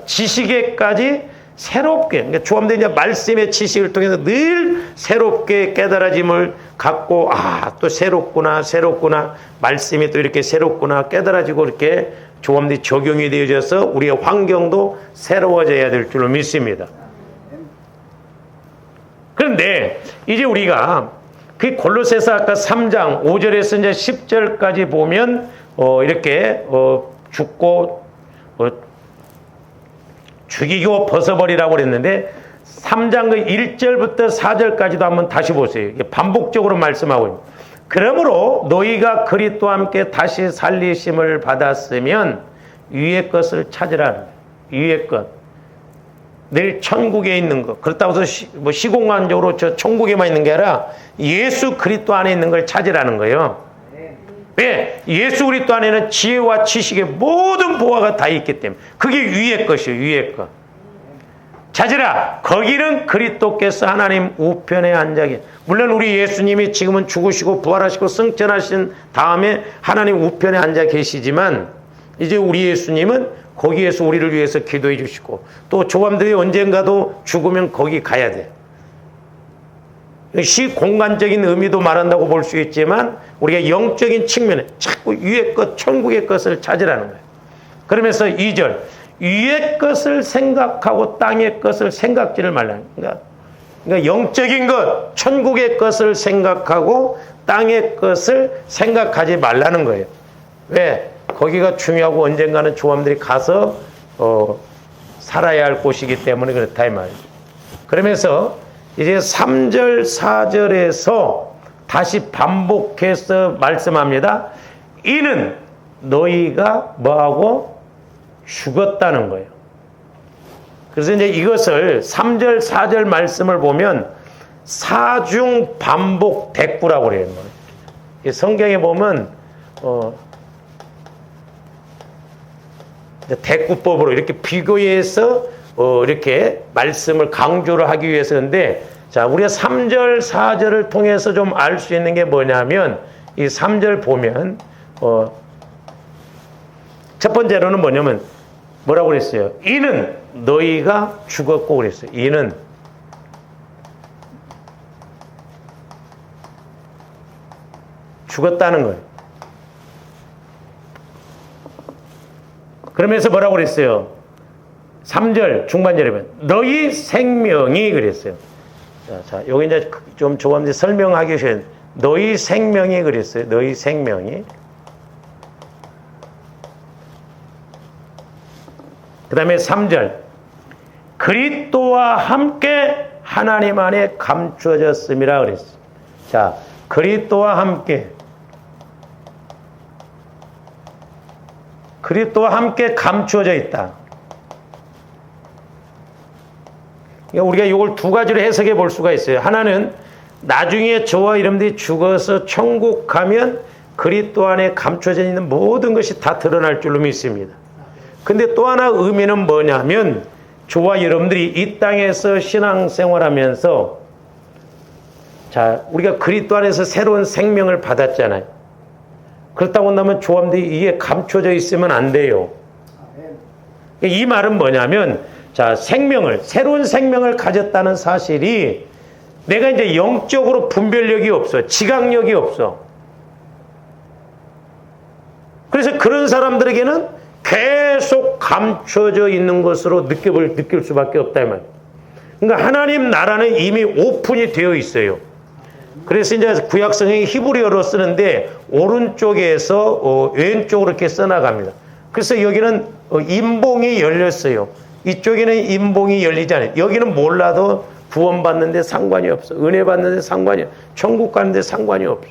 Speaker 1: 지식에까지 새롭게, 그러니까 조함된 이제 말씀의 지식을 통해서 늘 새롭게 깨달아짐을 갖고, 또 새롭구나, 말씀이 또 이렇게 새롭구나, 깨달아지고 이렇게 조함된 적용이 되어져서 우리의 환경도 새로워져야 될 줄로 믿습니다. 그런데 이제 우리가 그 골로새서 아까 3장 5절에서 이제 10절까지 보면 이렇게 죽고 죽이고 벗어버리라고 그랬는데 3장 그 1절부터 4절까지도 한번 다시 보세요. 반복적으로 말씀하고 있습니다. 그러므로 너희가 그리스도와 함께 다시 살리심을 받았으면 위의 것을 찾으라는 거예요. 위의 것. 늘 천국에 있는 것. 그렇다고 해서 시공간적으로 저 천국에만 있는 게 아니라 예수 그리스도 안에 있는 걸 찾으라는 거예요. 왜? 예수 그리스도 안에는 지혜와 지식의 모든 보화가 다 있기 때문에 그게 위의 것이에요. 위의 것. 찾으라. 거기는 그리스도께서 하나님 우편에 앉아 계시. 물론 우리 예수님이 지금은 죽으시고 부활하시고 승천하신 다음에 하나님 우편에 앉아 계시지만 이제 우리 예수님은 거기에서 우리를 위해서 기도해 주시고 또 조감들이 언젠가도 죽으면 거기 가야 돼. 시공간적인 의미도 말한다고 볼 수 있지만 우리가 영적인 측면에 자꾸 위의 것, 천국의 것을 찾으라는 거예요. 그러면서 2절 위의 것을 생각하고 땅의 것을 생각지를 말라는 거예요. 그러니까 영적인 것, 천국의 것을 생각하고 땅의 것을 생각하지 말라는 거예요. 왜? 거기가 중요하고 언젠가는 조함들이 가서 살아야 할 곳이기 때문에 그렇다 이 말이에요. 그러면서 이제 3절, 4절에서 다시 반복해서 말씀합니다. 이는 너희가 뭐하고 죽었다는 거예요. 그래서 이제 이것을 3절, 4절 말씀을 보면 사중 반복 대꾸라고 그래요. 성경에 보면 대꾸법으로 이렇게 비교해서 이렇게 말씀을 강조를 하기 위해서인데, 자, 우리가 3절, 4절을 통해서 좀 알 수 있는 게 뭐냐면, 이 3절 보면, 첫 번째로는 뭐냐면, 뭐라고 그랬어요? 이는 너희가 죽었고 그랬어요. 이는. 죽었다는 거예요. 그러면서 뭐라고 그랬어요? 3절 중반절에 보면 너희 생명이 그랬어요. 자, 여기 이제 좀 조금 설명하기 위해서 너희 생명이 그랬어요. 너희 생명이. 그 다음에 3절 그리스도와 함께 하나님 안에 감추어졌음이라 그랬어요. 자, 그리스도와 함께 감추어져 있다. 우리가 이걸 두 가지로 해석해 볼 수가 있어요. 하나는 나중에 저와 여러분들이 죽어서 천국 가면 그리스도 안에 감춰져 있는 모든 것이 다 드러날 줄로 믿습니다. 근데 또 하나 의미는 뭐냐면 저와 여러분들이 이 땅에서 신앙생활하면서 자, 우리가 그리스도 안에서 새로운 생명을 받았잖아요. 그렇다고 한다면 조함들이 이게 감춰져 있으면 안 돼요. 이 말은 뭐냐면 자, 새로운 생명을 가졌다는 사실이 내가 이제 영적으로 분별력이 없어. 지각력이 없어. 그래서 그런 사람들에게는 계속 감춰져 있는 것으로 느낄 수밖에 없다 이 말이에요. 그러니까 하나님 나라는 이미 오픈이 되어 있어요. 그래서 이제 구약성경이 히브리어로 쓰는데 오른쪽에서 왼쪽으로 이렇게 써나갑니다. 그래서 여기는 임봉이 열렸어요. 이쪽에는 임봉이 열리지 않아요. 여기는 몰라도 구원받는데 상관이 없어. 은혜 받는데 상관이 없어. 천국 가는데 상관이 없어.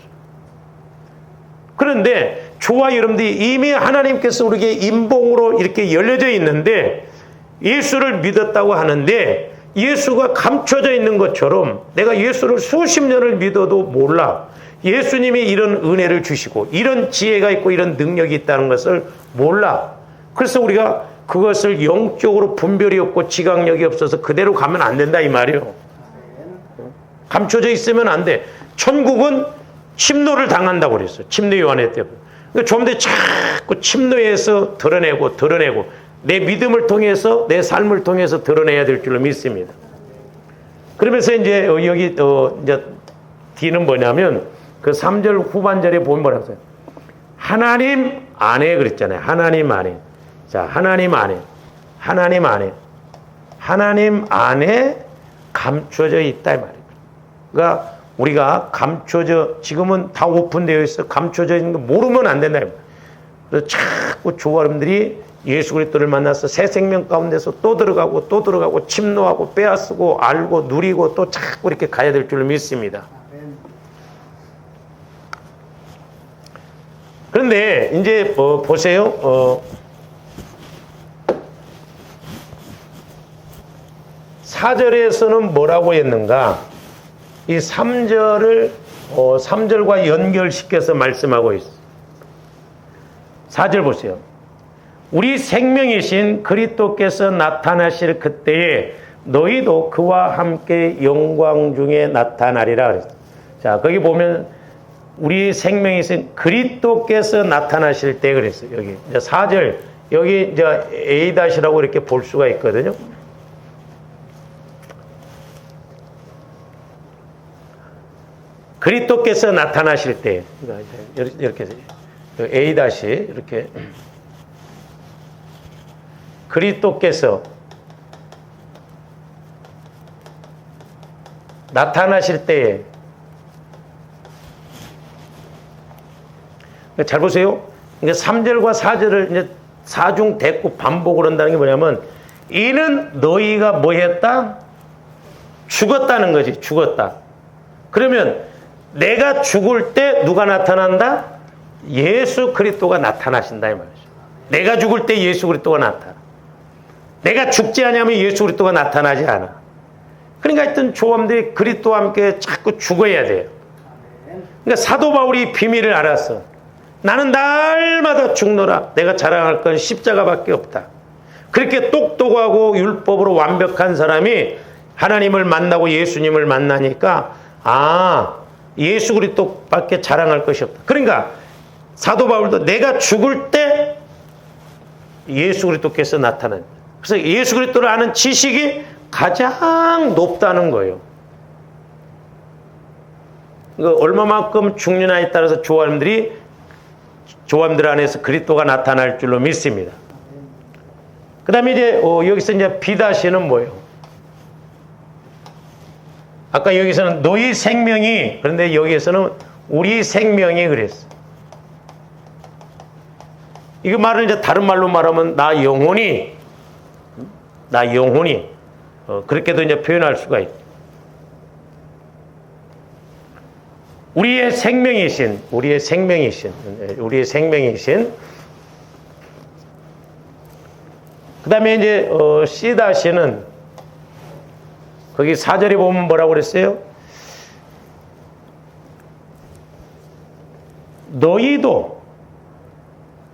Speaker 1: 그런데 저와 여러분들이 이미 하나님께서 우리에게 임봉으로 이렇게 열려져 있는데 예수를 믿었다고 하는데 예수가 감춰져 있는 것처럼 내가 예수를 수십 년을 믿어도 몰라. 예수님이 이런 은혜를 주시고 이런 지혜가 있고 이런 능력이 있다는 것을 몰라. 그래서 우리가 그것을 영적으로 분별이 없고 지각력이 없어서 그대로 가면 안 된다 이 말이에요. 감춰져 있으면 안 돼. 천국은 침노를 당한다고 그랬어요. 침노 요한의 때. 그러니까 좀 더 자꾸 침노에서 드러내고 내 믿음을 통해서 내 삶을 통해서 드러내야 될 줄로 믿습니다. 그러면서 이제 여기 이제 D는 뭐냐면 그 3절 후반절에 보면 뭐라고 써요? 하나님 안에 그랬잖아요. 하나님 안에. 자, 하나님 안에 감춰져 있다 이 말이에요. 그러니까 우리가 감춰져 지금은 다 오픈되어 있어. 감춰져 있는 거 모르면 안 된다 이 말이에요. 그래서 자꾸 조화름들이 예수 그리스도를 만나서 새 생명 가운데서 또 들어가고 침노하고 빼앗고 알고 누리고 또 자꾸 이렇게 가야 될 줄로 믿습니다. 그런데 이제 보세요. 4절에서는 뭐라고 했는가? 이 3절과 연결시켜서 말씀하고 있어요. 4절 보세요. 우리 생명이신 그리스도께서 나타나실 그때에 너희도 그와 함께 영광 중에 나타나리라 그랬어요. 자, 거기 보면 우리 생명이신 그리스도께서 나타나실 때 그랬어요. 여기 이제 4절 여기 이제 A-라고 이렇게 볼 수가 있거든요. 그리스도께서 나타나실 때 이렇게 A- 이렇게 그리스도께서 나타나실 때에 잘 보세요. 그러니까 3절과 4절을 이제 사중 대꾸 반복을 한다는 게 뭐냐면 이는 너희가 뭐 했다? 죽었다는 거지. 죽었다. 그러면 내가 죽을 때 누가 나타난다? 예수 그리스도가 나타나신다 이 말이죠. 내가 죽을 때 예수 그리스도가 나타나. 내가 죽지 않으면 예수 그리스도가 나타나지 않아. 그러니까 하여튼 조함들이 그리스도와 함께 자꾸 죽어야 돼요. 그러니까 사도 바울이 비밀을 알았어. 나는 날마다 죽노라. 내가 자랑할 건 십자가밖에 없다. 그렇게 똑똑하고 율법으로 완벽한 사람이 하나님을 만나고 예수님을 만나니까 예수 그리스도밖에 자랑할 것이 없다. 그러니까 사도 바울도 내가 죽을 때 예수 그리스도께서 나타난다. 그래서 예수 그리스도를 아는 지식이 가장 높다는 거예요. 얼마만큼 죽느냐에 따라서 조함들 안에서 그리스도가 나타날 줄로 믿습니다. 그 다음에 이제 여기서 이제 B-는 뭐예요? 아까 여기서는 너희 생명이, 그런데 여기에서는 우리 생명이 그랬어. 이거 말을 이제 다른 말로 말하면 나 영혼이 그렇게도 이제 표현할 수가 있고. 우리의 생명이신 그 다음에 이제 C-는 거기 4절에 보면 뭐라고 그랬어요? 너희도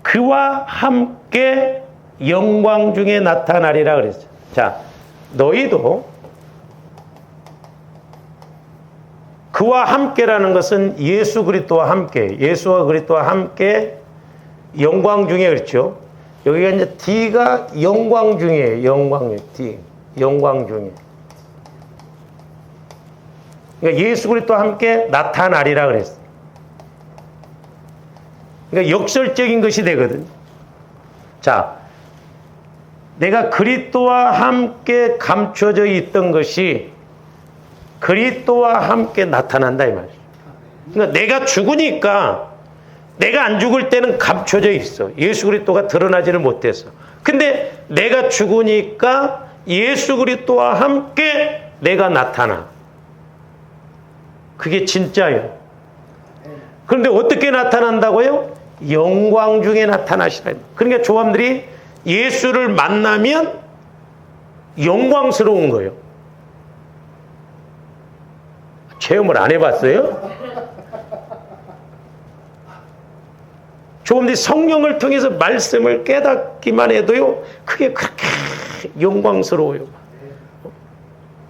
Speaker 1: 그와 함께 영광 중에 나타나리라 그랬어요. 자, 너희도 그와 함께라는 것은 예수 그리스도와 함께, 예수와 그리스도와 함께 영광 중에 그렇죠. 여기가 이제 D가 영광 중이에요. 영광 중에. 그러니까 예수 그리스도와 함께 나타나리라 그랬어요. 그러니까 역설적인 것이 되거든. 자, 내가 그리스도와 함께 감춰져 있던 것이 그리스도와 함께 나타난다 이 말이죠. 그러니까 내가 죽으니까 내가 안 죽을 때는 감춰져 있어. 예수 그리스도가 드러나지를 못했어. 근데 내가 죽으니까 예수 그리스도와 함께 내가 나타나. 그게 진짜예요. 그런데 어떻게 나타난다고요? 영광 중에 나타나시라. 그러니까 조함들이 예수를 만나면 영광스러운 거예요. 체험을 안 해봤어요? 조금들 성령을 통해서 말씀을 깨닫기만 해도요, 그게 그렇게 영광스러워요.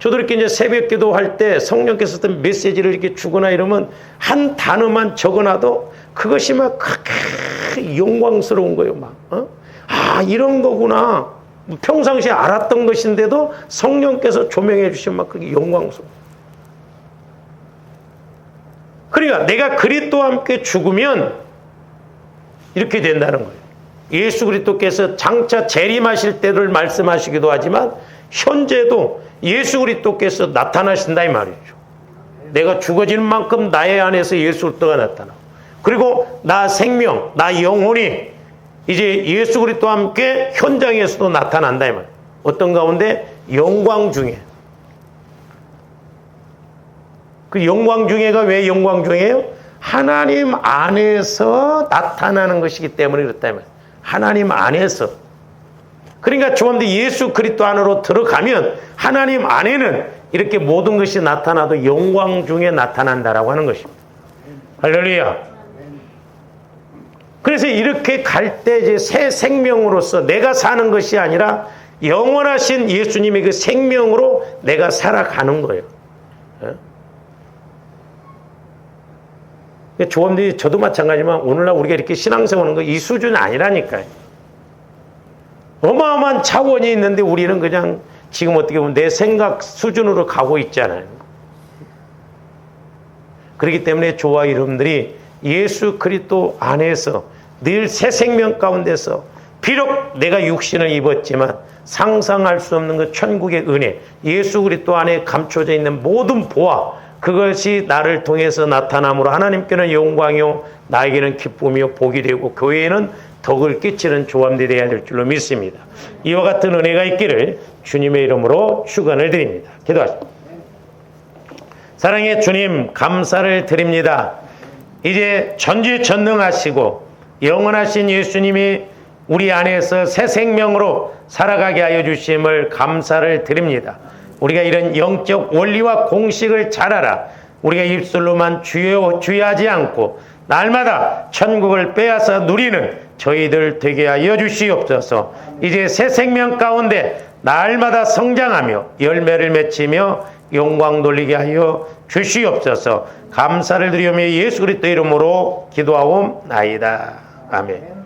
Speaker 1: 저도 이렇게 이제 새벽 기도할 때 성령께서 어떤 메시지를 이렇게 주거나 이러면 한 단어만 적어놔도 그것이 막 그렇게 영광스러운 거예요. 막. 아, 이런 거구나. 평상시에 알았던 것인데도 성령께서 조명해 주시면 막 그게 영광스러워. 그러니까 내가 그리스도와 함께 죽으면 이렇게 된다는 거예요. 예수 그리스도께서 장차 재림하실 때를 말씀하시기도 하지만 현재도 예수 그리스도께서 나타나신다 이 말이죠. 내가 죽어지는 만큼 나의 안에서 예수 그리스도가 나타나. 그리고 나 생명, 나 영혼이 이제 예수 그리스도와 함께 현장에서도 나타난다 이 말. 어떤 가운데? 영광 중에. 그 영광 중에가 왜 영광 중에요? 하나님 안에서 나타나는 것이기 때문에 그렇다 이 말. 하나님 안에서. 그러니까 주님들 예수 그리스도 안으로 들어가면 하나님 안에는 이렇게 모든 것이 나타나도 영광 중에 나타난다라고 하는 것입니다. 할렐루야. 그래서 이렇게 갈 때 이제 새 생명으로서 내가 사는 것이 아니라 영원하신 예수님의 그 생명으로 내가 살아가는 거예요. 조금들이 저도 마찬가지지만 오늘날 우리가 이렇게 신앙생활 하는 거 이 수준이 아니라니까요. 어마어마한 차원이 있는데 우리는 그냥 지금 어떻게 보면 내 생각 수준으로 가고 있잖아요. 그렇기 때문에 저와 여러분들이 예수 그리스도 안에서 늘 새 생명 가운데서 비록 내가 육신을 입었지만 상상할 수 없는 그 천국의 은혜, 예수 그리스도 안에 감춰져 있는 모든 보화, 그것이 나를 통해서 나타남으로 하나님께는 영광이요 나에게는 기쁨이요 복이 되고 교회에는 덕을 끼치는 조함들이 되어야 될 줄로 믿습니다. 이와 같은 은혜가 있기를 주님의 이름으로 축원을 드립니다. 기도하십시오. 사랑의 주님, 감사를 드립니다. 이제 전지전능하시고 영원하신 예수님이 우리 안에서 새 생명으로 살아가게 하여 주심을 감사를 드립니다. 우리가 이런 영적 원리와 공식을 잘 알아 우리가 입술로만 주의하지 않고 날마다 천국을 빼앗아 누리는 저희들 되게 하여 주시옵소서. 이제 새 생명 가운데 날마다 성장하며 열매를 맺히며 영광 돌리게 하여 주시옵소서. 감사를 드리며 예수 그리스도 이름으로 기도하옵나이다. 아멘.